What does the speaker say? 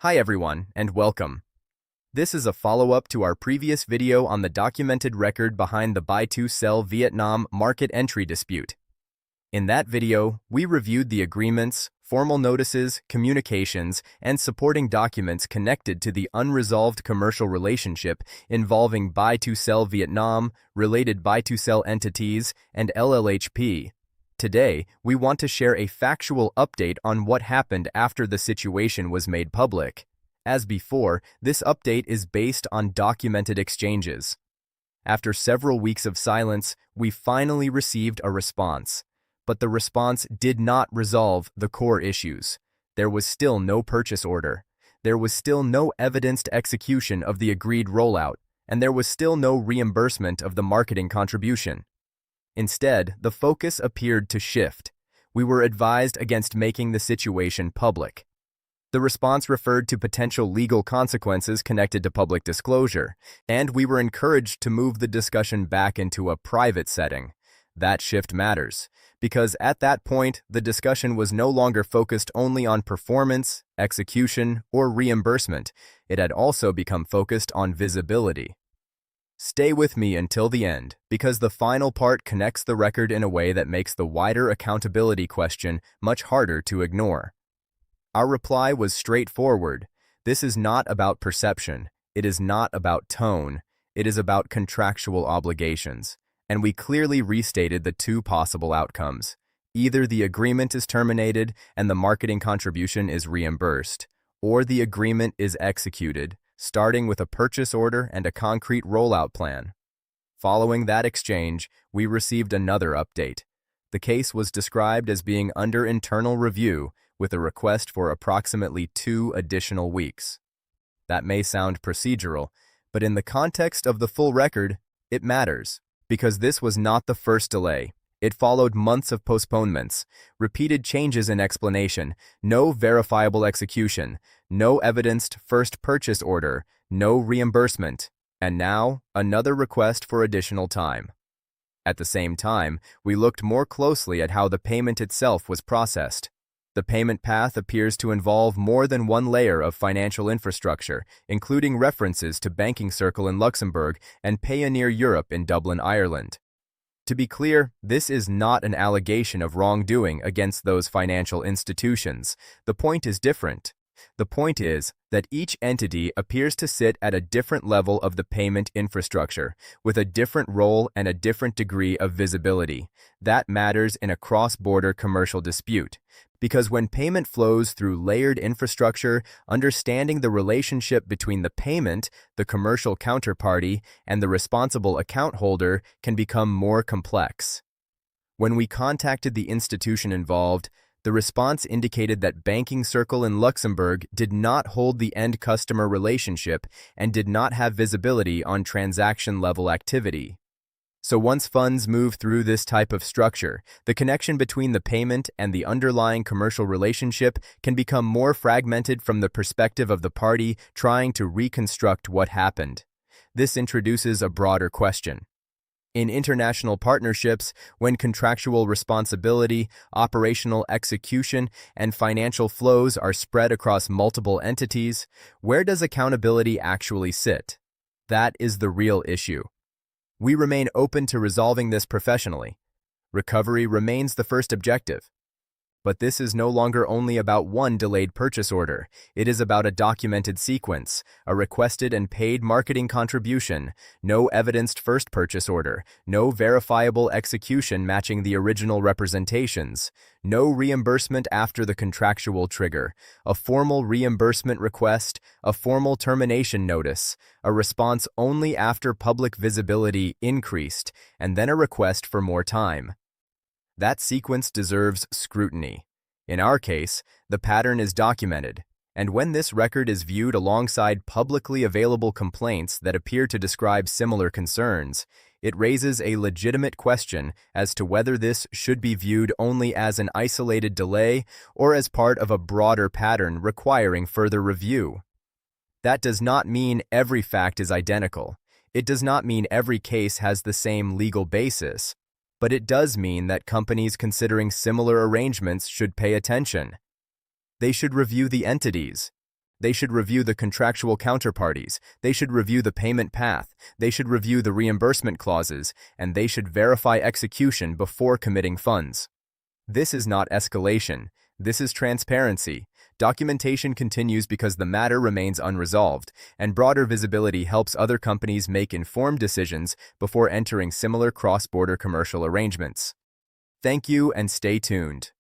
Hi everyone, and welcome. This is a follow-up to our previous video on the documented record behind the Buy2Sell Vietnam market entry dispute. In that video, we reviewed the agreements, formal notices, communications, and supporting documents connected to the unresolved commercial relationship involving Buy2Sell Vietnam, related Buy2Sell entities, and LLHP. Today, we want to share a factual update on what happened after the situation was made public. As before, this update is based on documented exchanges. After several weeks of silence, we finally received a response. But the response did not resolve the core issues. There was still no purchase order. There was still no evidenced execution of the agreed rollout, and there was still no reimbursement of the marketing contribution. Instead, the focus appeared to shift. We were advised against making the situation public. The response referred to potential legal consequences connected to public disclosure, and we were encouraged to move the discussion back into a private setting. That shift matters, because at that point, the discussion was no longer focused only on performance, execution, or reimbursement. It had also become focused on visibility. Stay with me until the end, because the final part connects the record in a way that makes the wider accountability question much harder to ignore. Our reply was straightforward. This is not about perception. It is not about tone. It is about contractual obligations. And we clearly restated the two possible outcomes. Either the agreement is terminated and the marketing contribution is reimbursed, or the agreement is executed, starting with a purchase order and a concrete rollout plan. Following that exchange, we received another update. The case was described as being under internal review with a request for approximately 2 additional weeks. That may sound procedural, but in the context of the full record, it matters, because this was not the first delay. It followed months of postponements, repeated changes in explanation, no verifiable execution, no evidenced first purchase order, no reimbursement, and now another request for additional time. At the same time, we looked more closely at how the payment itself was processed. The payment path appears to involve more than one layer of financial infrastructure, including references to Banking Circle in Luxembourg and Payoneer Europe in Dublin, Ireland. To be clear, this is not an allegation of wrongdoing against those financial institutions. The point is different. The point is that each entity appears to sit at a different level of the payment infrastructure, with a different role and a different degree of visibility. That matters in a cross-border commercial dispute, because when payment flows through layered infrastructure, understanding the relationship between the payment, the commercial counterparty, and the responsible account holder can become more complex. When we contacted the institution involved, the response indicated that Banking Circle in Luxembourg did not hold the end-customer relationship and did not have visibility on transaction-level activity. So once funds move through this type of structure, the connection between the payment and the underlying commercial relationship can become more fragmented from the perspective of the party trying to reconstruct what happened. This introduces a broader question. In international partnerships, when contractual responsibility, operational execution, and financial flows are spread across multiple entities, where does accountability actually sit? That is the real issue. We remain open to resolving this professionally. Recovery remains the first objective. But this is no longer only about one delayed purchase order. It is about a documented sequence, a requested and paid marketing contribution, no evidenced first purchase order, no verifiable execution matching the original representations, no reimbursement after the contractual trigger, a formal reimbursement request, a formal termination notice, a response only after public visibility increased, and then a request for more time. That sequence deserves scrutiny. In our case, the pattern is documented, and when this record is viewed alongside publicly available complaints that appear to describe similar concerns, it raises a legitimate question as to whether this should be viewed only as an isolated delay or as part of a broader pattern requiring further review. That does not mean every fact is identical. It does not mean every case has the same legal basis. But it does mean that companies considering similar arrangements should pay attention. They should review the entities. They should review the contractual counterparties, they should review the payment path, they should review the reimbursement clauses, and they should verify execution before committing funds. This is not escalation, this is transparency. Documentation continues because the matter remains unresolved, and broader visibility helps other companies make informed decisions before entering similar cross-border commercial arrangements. Thank you and stay tuned.